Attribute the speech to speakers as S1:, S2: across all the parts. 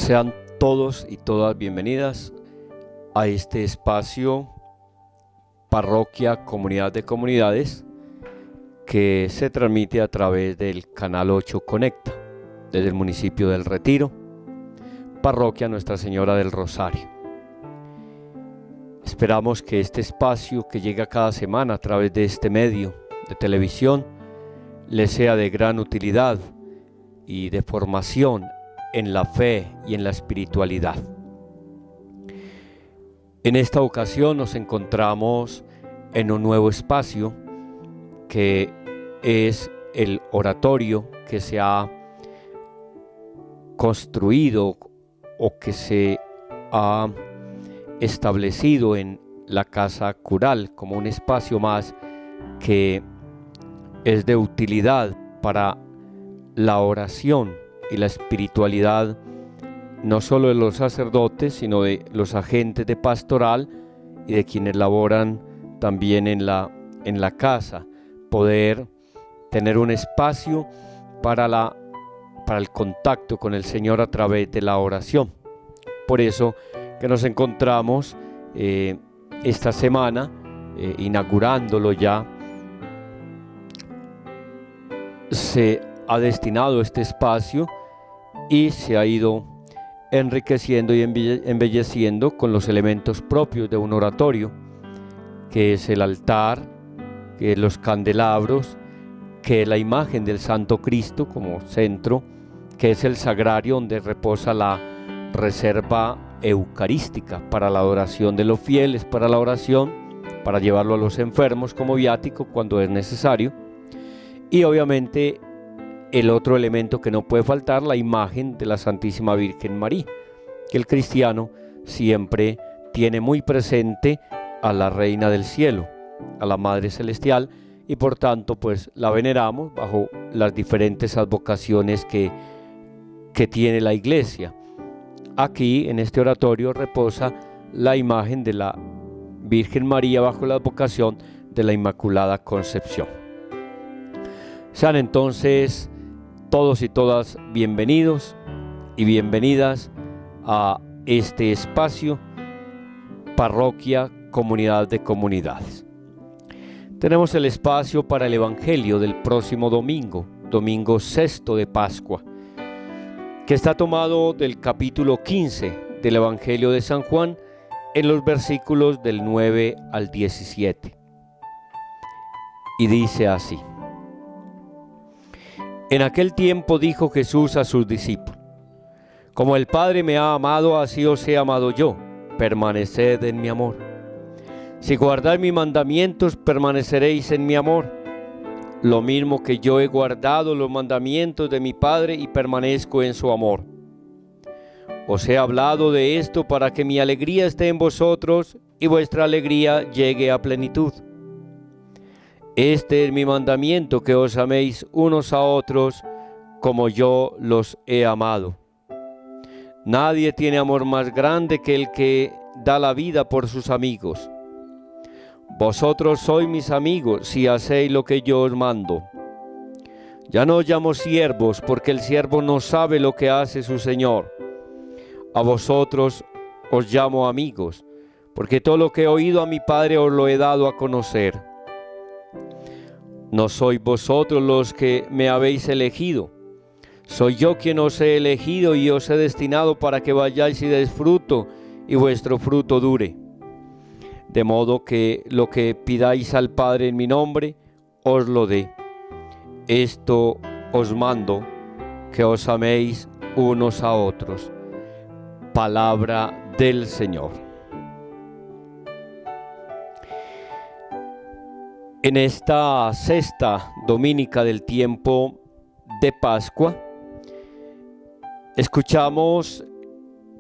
S1: Sean todos y todas bienvenidas a este espacio Parroquia Comunidad de Comunidades que se transmite a través del Canal 8 Conecta desde el municipio del Retiro, Parroquia Nuestra Señora del Rosario. Esperamos que este espacio que llega cada semana a través de este medio de televisión les sea de gran utilidad y de formación en la fe y en la espiritualidad. En esta ocasión nos encontramos en un nuevo espacio que es el oratorio que se ha construido o que se ha establecido en la Casa Cural como un espacio más que es de utilidad para la oración y la espiritualidad, no solo de los sacerdotes, sino de los agentes de pastoral y de quienes laboran también en la casa, poder tener un espacio para el contacto con el Señor a través de la oración. Por eso que nos encontramos esta semana inaugurándolo ya. Se ha destinado este espacio y se ha ido enriqueciendo y embelleciendo con los elementos propios de un oratorio, que es el altar, que es los candelabros, que es la imagen del Santo Cristo como centro, que es el sagrario donde reposa la reserva eucarística para la adoración de los fieles, para la oración, para llevarlo a los enfermos como viático cuando es necesario, y obviamente el otro elemento que no puede faltar, la imagen de la Santísima Virgen María, que el cristiano siempre tiene muy presente a la Reina del Cielo, a la Madre Celestial, y por tanto pues la veneramos bajo las diferentes advocaciones que tiene la Iglesia. Aquí en este oratorio reposa la imagen de la Virgen María bajo la advocación de la Inmaculada Concepción. Sean entonces todos y todas bienvenidos y bienvenidas a este espacio Parroquia Comunidad de Comunidades. Tenemos el espacio para el Evangelio del próximo domingo, domingo sexto de Pascua, que está tomado del capítulo 15 del Evangelio de San Juan en los versículos del 9 al 17. Y dice así: En aquel tiempo dijo Jesús a sus discípulos: Como el Padre me ha amado, así os he amado yo, permaneced en mi amor. Si guardáis mis mandamientos, permaneceréis en mi amor, lo mismo que yo he guardado los mandamientos de mi Padre y permanezco en su amor. Os he hablado de esto para que mi alegría esté en vosotros y vuestra alegría llegue a plenitud. Este es mi mandamiento, que os améis unos a otros como yo los he amado. Nadie tiene amor más grande que el que da la vida por sus amigos. Vosotros sois mis amigos si hacéis lo que yo os mando. Ya no os llamo siervos, porque el siervo no sabe lo que hace su señor. A vosotros os llamo amigos, porque todo lo que he oído a mi Padre os lo he dado a conocer. No sois vosotros los que me habéis elegido, soy yo quien os he elegido y os he destinado para que vayáis y deis fruto y vuestro fruto dure. De modo que lo que pidáis al Padre en mi nombre, os lo dé. Esto os mando, que os améis unos a otros. Palabra del Señor. En esta sexta dominica del tiempo de Pascua, escuchamos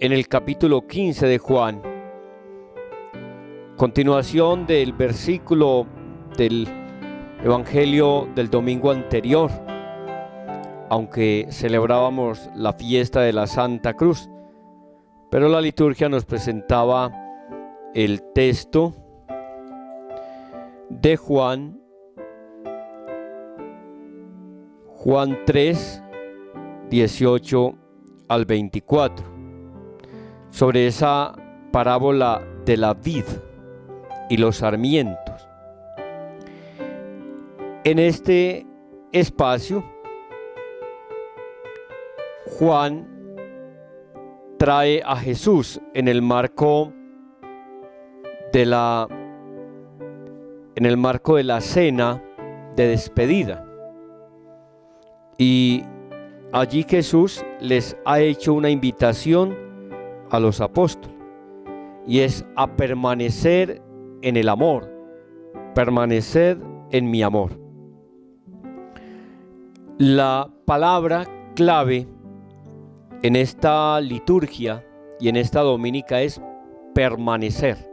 S1: en el capítulo 15 de Juan, continuación del versículo del Evangelio del domingo anterior, aunque celebrábamos la fiesta de la Santa Cruz, pero la liturgia nos presentaba el texto de Juan 3, 18 al 24. sobre esa parábola de la vid y los sarmientos. En este espacio, Juan trae a Jesús en el marco de la cena de despedida. Y allí Jesús les ha hecho una invitación a los apóstoles, y es a permanecer en el amor, permanecer en mi amor. La palabra clave en esta liturgia y en esta dominica es permanecer.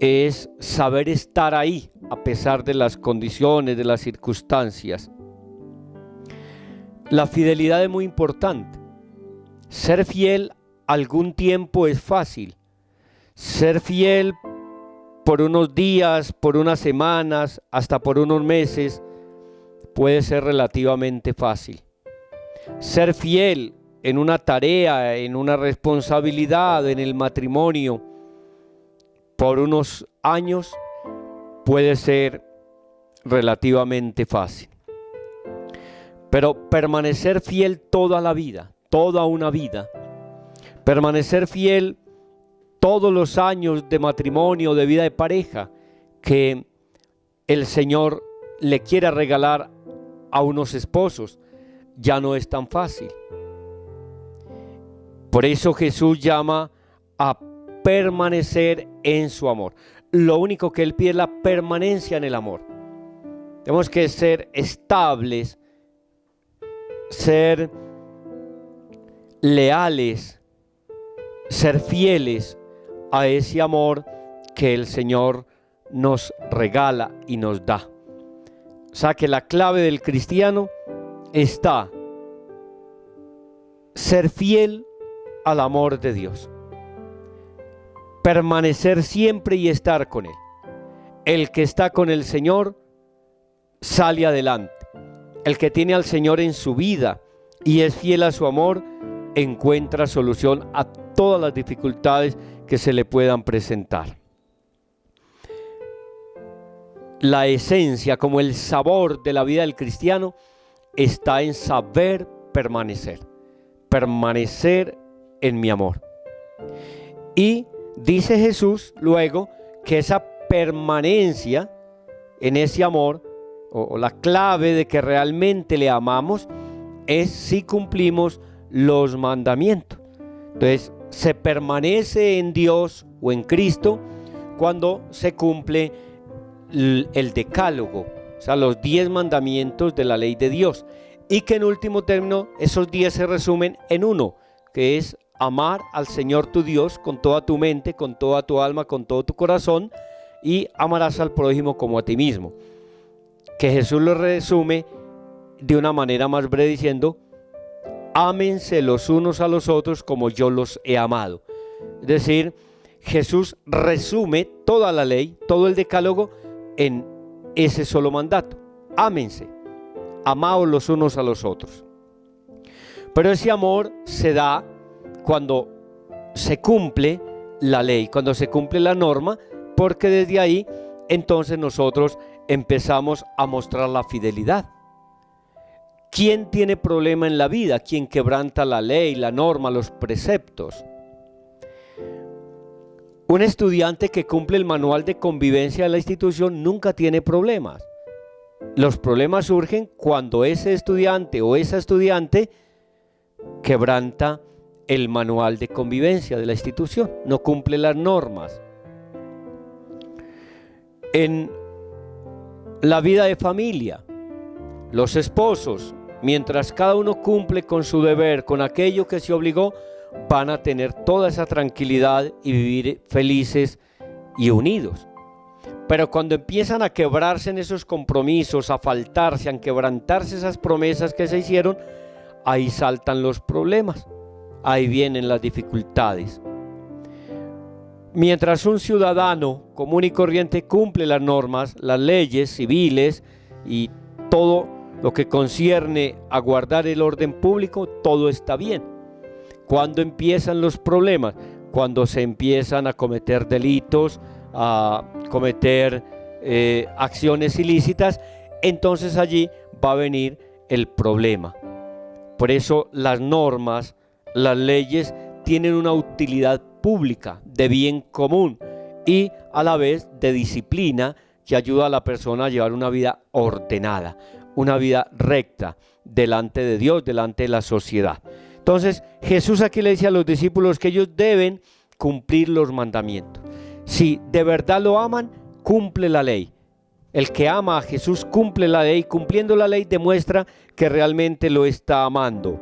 S1: Es saber estar ahí a pesar de las condiciones, de las circunstancias. La fidelidad es muy importante. Ser fiel algún tiempo es fácil. Ser fiel por unos días, por unas semanas, hasta por unos meses puede ser relativamente fácil. Ser fiel en una tarea, en una responsabilidad, en el matrimonio, por unos años puede ser relativamente fácil. Pero permanecer fiel toda la vida, toda una vida, permanecer fiel todos los años de matrimonio, de vida de pareja, que el Señor le quiera regalar a unos esposos, ya no es tan fácil. Por eso Jesús llama a permanecer en su amor. Lo único que Él pide es la permanencia en el amor. Tenemos que ser estables, ser leales, ser fieles a ese amor que el Señor nos regala y nos da. O sea que la clave del cristiano está ser fiel al amor de Dios, permanecer siempre y estar con Él. El que está con el Señor sale adelante. El que tiene al Señor en su vida y es fiel a su amor, encuentra solución a todas las dificultades que se le puedan presentar. La esencia, como el sabor de la vida del cristiano, está en saber permanecer, permanecer en mi amor. Y dice Jesús luego que esa permanencia en ese amor, o la clave de que realmente le amamos, es si cumplimos los mandamientos. Entonces, se permanece en Dios o en Cristo cuando se cumple el decálogo, o sea, los 10 mandamientos de la ley de Dios, y que en último término esos 10 se resumen en uno, que es amar al Señor tu Dios con toda tu mente, con toda tu alma, con todo tu corazón, y amarás al prójimo como a ti mismo, que Jesús lo resume de una manera más breve diciendo: ámense los unos a los otros como yo los he amado. Es decir, Jesús resume toda la ley, todo el decálogo en ese solo mandato: ámense, amaos los unos a los otros. Pero ese amor se da cuando se cumple la ley, cuando se cumple la norma, porque desde ahí entonces nosotros empezamos a mostrar la fidelidad. ¿Quién tiene problema en la vida? ¿Quién quebranta la ley, la norma, los preceptos? Un estudiante que cumple el manual de convivencia de la institución nunca tiene problemas. Los problemas surgen cuando ese estudiante o esa estudiante quebranta el manual de convivencia de la institución, no cumple las normas. En la vida de familia, los esposos, mientras cada uno cumple con su deber, con aquello que se obligó, van a tener toda esa tranquilidad y vivir felices y unidos. Pero cuando empiezan a quebrarse en esos compromisos, a faltarse, a quebrantarse esas promesas que se hicieron, ahí saltan los problemas, ahí vienen las dificultades. Mientras un ciudadano común y corriente cumple las normas, las leyes civiles y todo lo que concierne a guardar el orden público, todo está bien. ¿Cuándo empiezan los problemas? Cuando se empiezan a cometer delitos, a cometer acciones ilícitas, entonces allí va a venir el problema. Por eso las normas, las leyes tienen una utilidad pública, de bien común y a la vez de disciplina que ayuda a la persona a llevar una vida ordenada, una vida recta delante de Dios, delante de la sociedad. Entonces Jesús aquí le dice a los discípulos que ellos deben cumplir los mandamientos. Si de verdad lo aman, cumple la ley. El que ama a Jesús cumple la ley. Cumpliendo la ley demuestra que realmente lo está amando.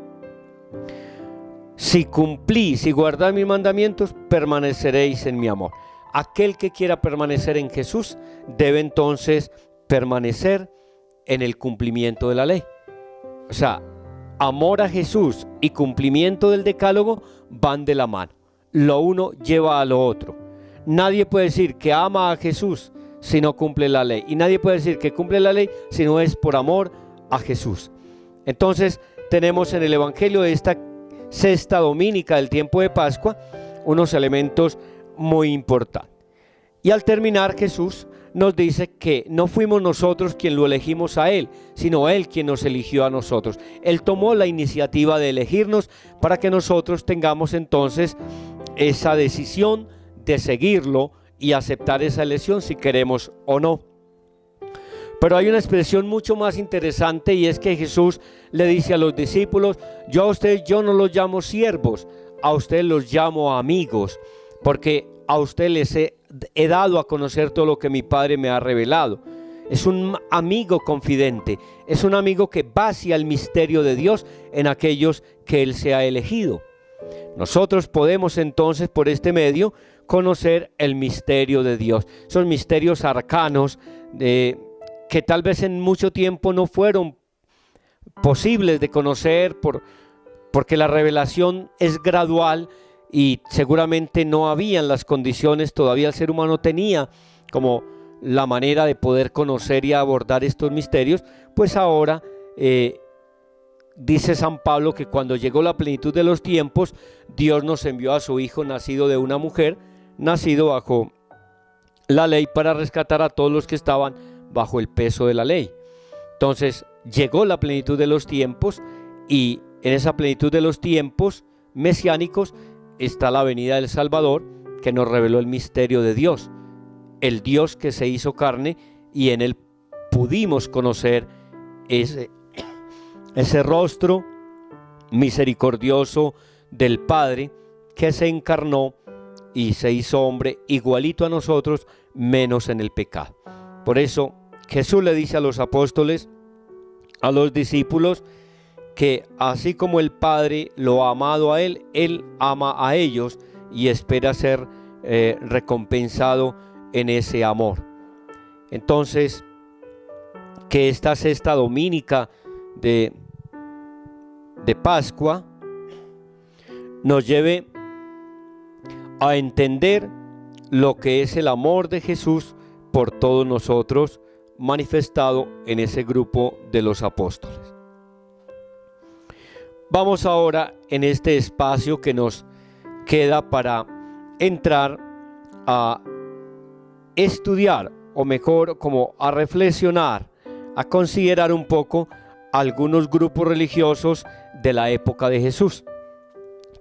S1: Si cumplís y guardad mis mandamientos, permaneceréis en mi amor. Aquel que quiera permanecer en Jesús debe entonces permanecer en el cumplimiento de la ley. O sea, amor a Jesús y cumplimiento del decálogo van de la mano. Lo uno lleva a lo otro. Nadie puede decir que ama a Jesús si no cumple la ley. Y nadie puede decir que cumple la ley si no es por amor a Jesús. Entonces tenemos en el Evangelio de esta sexta dominica del tiempo de Pascua unos elementos muy importantes. Y al terminar Jesús nos dice que no fuimos nosotros quien lo elegimos a Él, sino Él quien nos eligió a nosotros. Él tomó la iniciativa de elegirnos para que nosotros tengamos entonces esa decisión de seguirlo y aceptar esa elección si queremos o no. Pero hay una expresión mucho más interesante y es que Jesús le dice a los discípulos: yo a ustedes yo no los llamo siervos, a ustedes los llamo amigos, porque a ustedes les he dado a conocer todo lo que mi Padre me ha revelado. Es un amigo confidente, es un amigo que va hacia el misterio de Dios en aquellos que Él se ha elegido. Nosotros podemos entonces por este medio conocer el misterio de Dios, esos misterios arcanos que tal vez en mucho tiempo no fueron posibles de conocer porque la revelación es gradual y seguramente no habían las condiciones, todavía el ser humano tenía como la manera de poder conocer y abordar estos misterios. Pues ahora dice San Pablo que cuando llegó la plenitud de los tiempos, Dios nos envió a su Hijo nacido de una mujer, nacido bajo la ley, para rescatar a todos los que estaban bajo el peso de la ley. Entonces llegó la plenitud de los tiempos y en esa plenitud de los tiempos mesiánicos está la venida del Salvador, que nos reveló el misterio de Dios, el Dios que se hizo carne, y en Él pudimos conocer ese rostro misericordioso del Padre, que se encarnó y se hizo hombre igualito a nosotros, menos en el pecado. Por eso Jesús le dice a los apóstoles, a los discípulos, que así como el Padre lo ha amado a Él, Él ama a ellos y espera ser recompensado en ese amor. Entonces, que esta sexta dominica de Pascua nos lleve a entender lo que es el amor de Jesús por todos nosotros, manifestado en ese grupo de los apóstoles. Vamos ahora en este espacio que nos queda para entrar a estudiar, o mejor, como a reflexionar, a considerar un poco algunos grupos religiosos de la época de Jesús,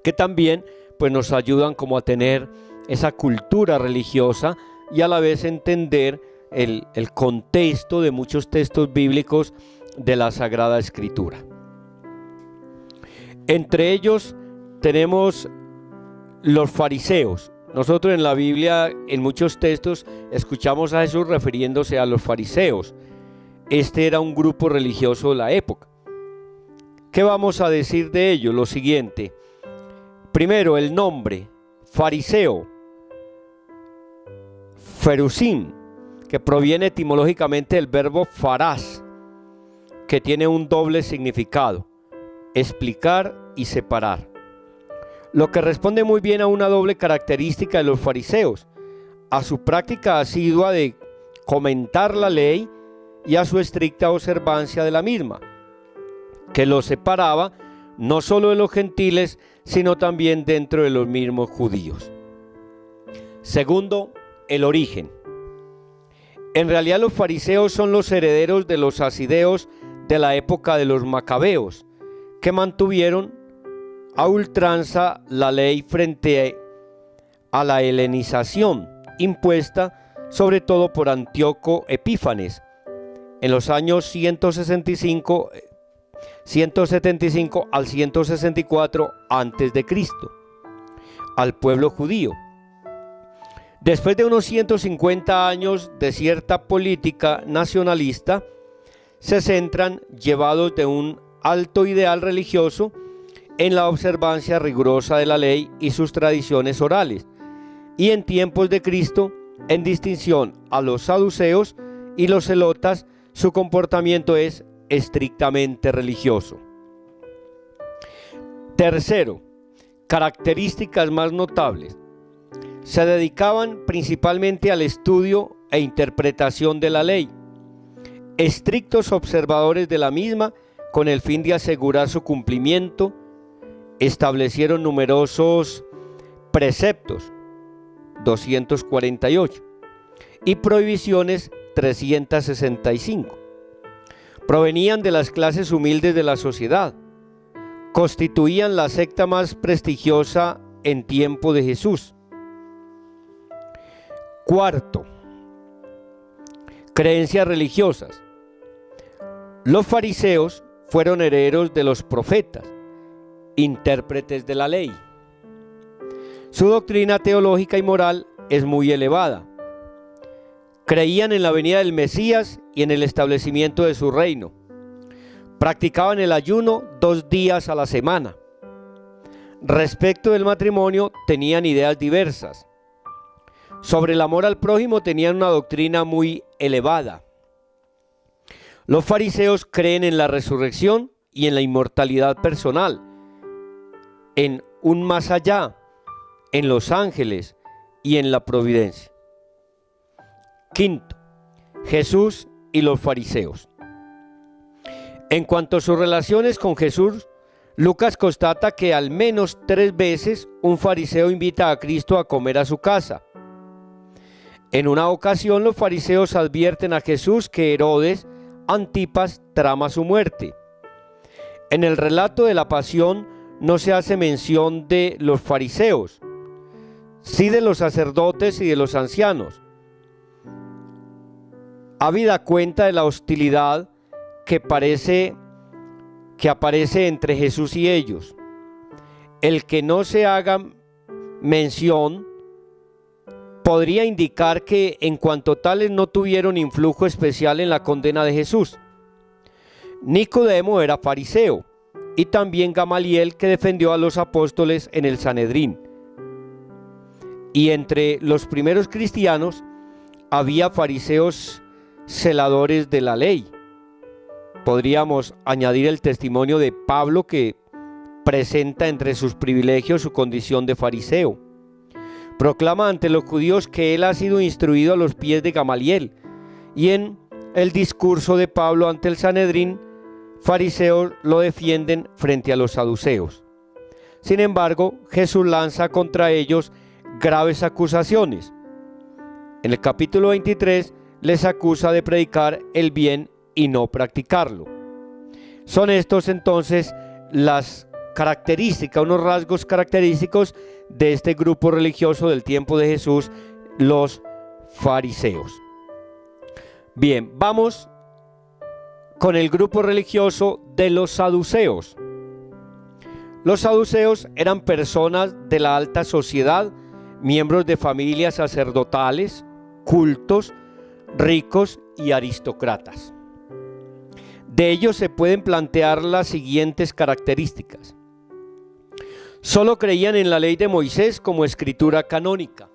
S1: que también pues nos ayudan como a tener esa cultura religiosa y a la vez entender el contexto de muchos textos bíblicos de la Sagrada Escritura. Entre ellos tenemos los fariseos. Nosotros en la Biblia, en muchos textos, escuchamos a Jesús refiriéndose a los fariseos. Este era un grupo religioso de la época. ¿Qué vamos a decir de ellos? Lo siguiente. Primero, el nombre, fariseo, ferusim, que proviene etimológicamente del verbo farás, que tiene un doble significado: explicar y separar. Lo que responde muy bien a una doble característica de los fariseos: a su práctica asidua de comentar la ley y a su estricta observancia de la misma, que los separaba no solo de los gentiles, sino también dentro de los mismos judíos. Segundo, el origen. En realidad los fariseos son los herederos de los hasideos de la época de los macabeos, que mantuvieron a ultranza la ley frente a la helenización impuesta sobre todo por Antíoco Epífanes en los años 175 al 164 a.C. al pueblo judío. Después de unos 150 años de cierta política nacionalista, se centran, llevados de un alto ideal religioso, en la observancia rigurosa de la ley y sus tradiciones orales, y en tiempos de Cristo, en distinción a los saduceos y los celotas, su comportamiento es estrictamente religioso. Tercero, características más notables. Se dedicaban principalmente al estudio e interpretación de la ley, estrictos observadores de la misma con el fin de asegurar su cumplimiento. Establecieron numerosos preceptos, 248, y prohibiciones, 365. Provenían de las clases humildes de la sociedad, constituían la secta más prestigiosa en tiempo de Jesús. Cuarto, creencias religiosas. Los fariseos fueron herederos de los profetas, intérpretes de la ley. Su doctrina teológica y moral es muy elevada. Creían en la venida del Mesías y en el establecimiento de su reino. Practicaban el ayuno 2 días a la semana. Respecto del matrimonio, tenían ideas diversas. Sobre el amor al prójimo tenían una doctrina muy elevada. Los fariseos creen en la resurrección y en la inmortalidad personal, en un más allá, en los ángeles y en la providencia. Quinto, Jesús y los fariseos. En cuanto a sus relaciones con Jesús, Lucas constata que al menos 3 veces un fariseo invita a Cristo a comer a su casa. En una ocasión los fariseos advierten a Jesús que Herodes Antipas trama su muerte. En el relato de la pasión no se hace mención de los fariseos, sí de los sacerdotes y de los ancianos. Habida cuenta de la hostilidad que aparece entre Jesús y ellos. El que no se haga mención podría indicar que en cuanto tales no tuvieron influjo especial en la condena de Jesús. Nicodemo era fariseo, y también Gamaliel, que defendió a los apóstoles en el Sanedrín. Y entre los primeros cristianos había fariseos celadores de la ley. Podríamos añadir el testimonio de Pablo, que presenta entre sus privilegios su condición de fariseo. Proclama ante los judíos que él ha sido instruido a los pies de Gamaliel, y en el discurso de Pablo ante el Sanedrín, fariseos lo defienden frente a los saduceos. Sin embargo, Jesús lanza contra ellos graves acusaciones. En el capítulo 23 les acusa de predicar el bien y no practicarlo. Son estos entonces las características, unos rasgos característicos de este grupo religioso del tiempo de Jesús, los fariseos. Bien, vamos con el grupo religioso de los saduceos. Los saduceos eran personas de la alta sociedad, miembros de familias sacerdotales, cultos, ricos y aristócratas. De ellos se pueden plantear las siguientes características. Solo creían en la ley de Moisés como escritura canónica.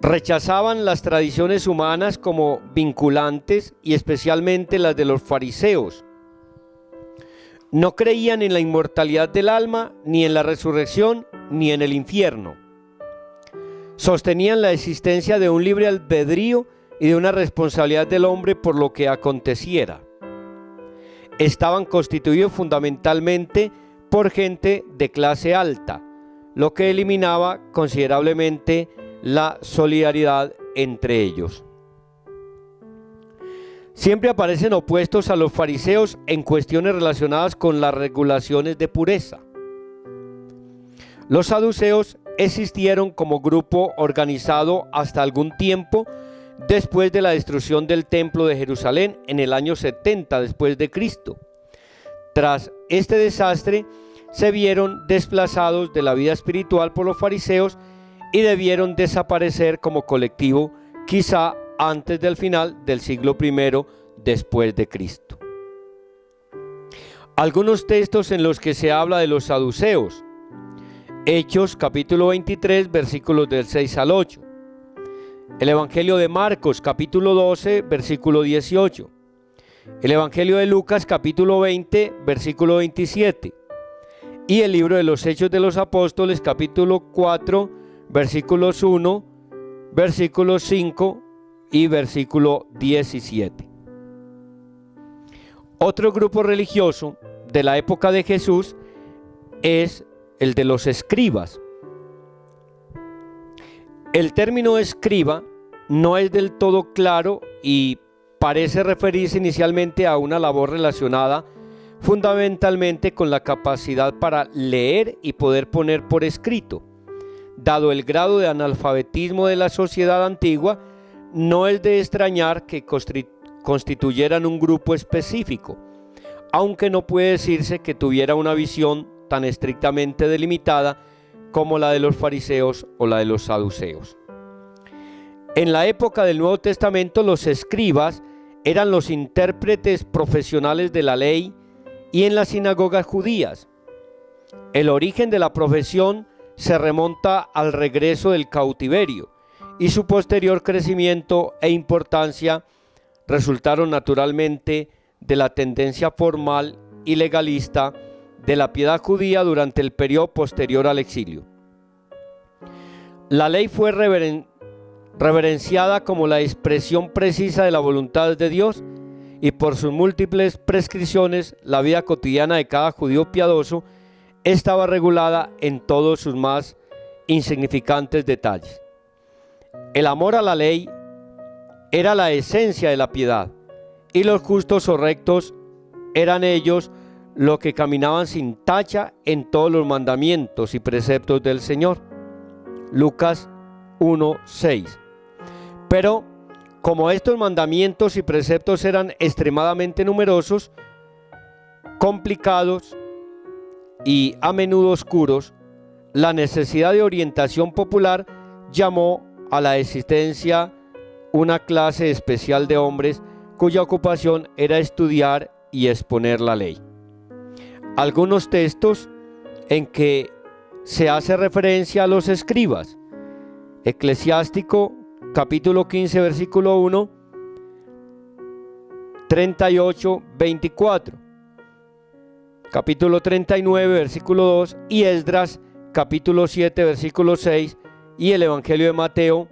S1: Rechazaban las tradiciones humanas como vinculantes y especialmente las de los fariseos. No creían en la inmortalidad del alma, ni en la resurrección, ni en el infierno. Sostenían la existencia de un libre albedrío y de una responsabilidad del hombre por lo que aconteciera. estaban constituidos fundamentalmente por gente de clase alta, lo que eliminaba considerablemente la solidaridad entre ellos. Siempre aparecen opuestos a los fariseos en cuestiones relacionadas con las regulaciones de pureza. Los saduceos existieron como grupo organizado hasta algún tiempo después de la destrucción del templo de Jerusalén en el año 70 después de Cristo. Tras este desastre, se vieron desplazados de la vida espiritual por los fariseos y debieron desaparecer como colectivo, quizá antes del final del siglo I después de Cristo. Algunos textos en los que se habla de los saduceos: Hechos capítulo 23 versículos del 6 al 8, el Evangelio de Marcos capítulo 12 versículo 18, el Evangelio de Lucas capítulo 20 versículo 27 y el libro de los Hechos de los Apóstoles capítulo 4 versículos 1, versículos 5 y versículo 17. Otro grupo religioso de la época de Jesús es el de los escribas. El término escriba no es del todo claro y parece referirse inicialmente a una labor relacionada fundamentalmente con la capacidad para leer y poder poner por escrito. Dado el grado de analfabetismo de la sociedad antigua, no es de extrañar que constituyeran un grupo específico, aunque no puede decirse que tuviera una visión tan estrictamente delimitada como la de los fariseos o la de los saduceos. En la época del Nuevo Testamento, los escribas eran los intérpretes profesionales de la ley y en las sinagogas judías. El origen de la profesión se remonta al regreso del cautiverio y su posterior crecimiento e importancia resultaron naturalmente de la tendencia formal y legalista de la piedad judía durante el periodo posterior al exilio. La ley fue reverenciada como la expresión precisa de la voluntad de Dios, y por sus múltiples prescripciones la vida cotidiana de cada judío piadoso estaba regulada en todos sus más insignificantes detalles. El amor a la ley era la esencia de la piedad, y los justos o rectos eran ellos los que caminaban sin tacha en todos los mandamientos y preceptos del Señor. Lucas 1:6. Pero como estos mandamientos y preceptos eran extremadamente numerosos, complicados y a menudo oscuros, la necesidad de orientación popular llamó a la existencia una clase especial de hombres cuya ocupación era estudiar y exponer la ley. Algunos textos en que se hace referencia a los escribas: Eclesiástico capítulo 15 versículo 1, 38, 24, capítulo 39 versículo 2 y Esdras capítulo 7 versículo 6 y el Evangelio de Mateo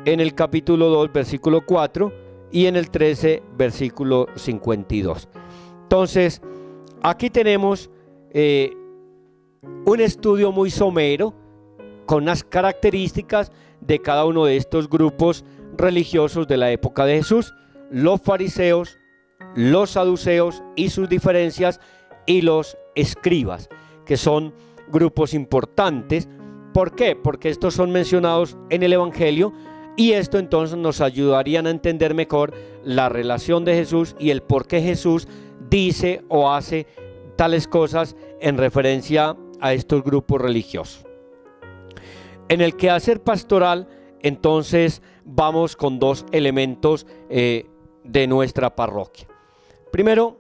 S1: en el capítulo 2 versículo 4 y en el 13 versículo 52. Entonces aquí tenemos un estudio muy somero con las características de cada uno de estos grupos religiosos de la época de Jesús: los fariseos, los saduceos y sus diferencias, y los escribas, que son grupos importantes. ¿Por qué? Porque estos son mencionados en el Evangelio, y esto entonces nos ayudarían a entender mejor la relación de Jesús y el por qué Jesús dice o hace tales cosas en referencia a estos grupos religiosos. En el quehacer pastoral, entonces, vamos con dos elementos de nuestra parroquia. Primero,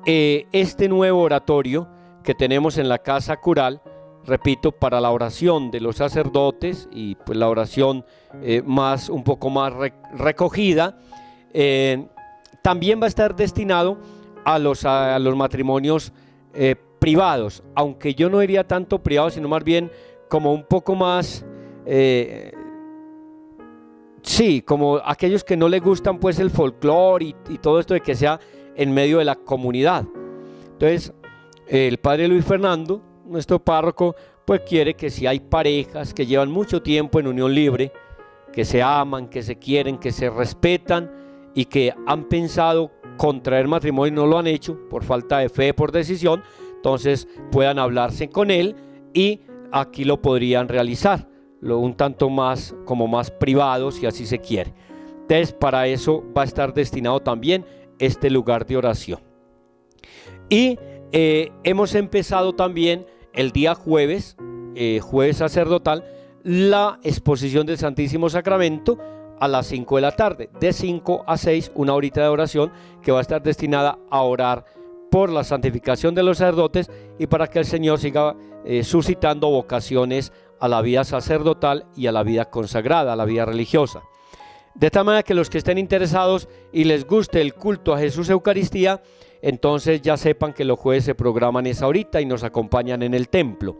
S1: este nuevo oratorio que tenemos en la casa cural, repito, para la oración de los sacerdotes y pues la oración un poco más recogida, también va a estar destinado a los matrimonios privados, aunque yo no diría tanto privados, sino más bien como un poco más, como aquellos que no les gustan pues el folclore y todo esto de que sea en medio de la comunidad. Entonces, el padre Luis Fernando, nuestro párroco, pues quiere que si hay parejas que llevan mucho tiempo en unión libre, que se aman, que se quieren, que se respetan y que han pensado contraer matrimonio y no lo han hecho por falta de fe, por decisión, entonces puedan hablarse con él y aquí lo podrían realizar, un tanto más como más privado si así se quiere. Entonces para eso va a estar destinado también este lugar de oración. Y hemos empezado también el día jueves, jueves sacerdotal, la exposición del Santísimo Sacramento a las 5 de la tarde, de 5 a 6, una horita de oración que va a estar destinada a orar por la santificación de los sacerdotes y para que el Señor siga suscitando vocaciones a la vida sacerdotal y a la vida consagrada, a la vida religiosa. De tal manera que los que estén interesados y les guste el culto a Jesús Eucaristía, entonces ya sepan que los jueves se programan esa horita y nos acompañan en el templo.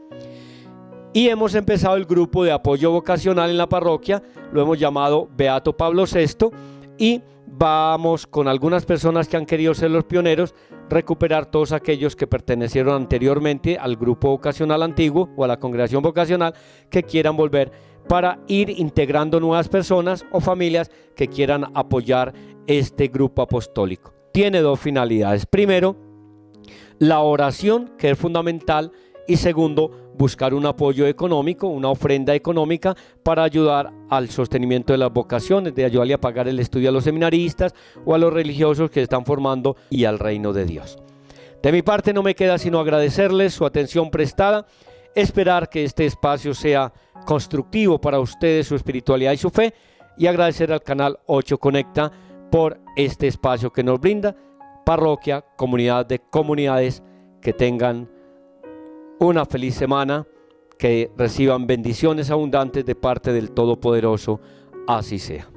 S1: Y hemos empezado el grupo de apoyo vocacional en la parroquia, lo hemos llamado Beato Pablo VI, y vamos con algunas personas que han querido ser los pioneros, recuperar todos aquellos que pertenecieron anteriormente al grupo vocacional antiguo o a la congregación vocacional que quieran volver, para ir integrando nuevas personas o familias que quieran apoyar este grupo apostólico. Tiene dos finalidades: primero, la oración, que es fundamental, y segundo, buscar un apoyo económico, una ofrenda económica para ayudar al sostenimiento de las vocaciones, de ayudarle a pagar el estudio a los seminaristas o a los religiosos que se están formando y al reino de Dios. De mi parte no me queda sino agradecerles su atención prestada, esperar que este espacio sea constructivo para ustedes, su espiritualidad y su fe, y agradecer al canal 8 Conecta por este espacio que nos brinda. Parroquia, comunidad de comunidades, que tengan una feliz semana, que reciban bendiciones abundantes de parte del Todopoderoso, así sea.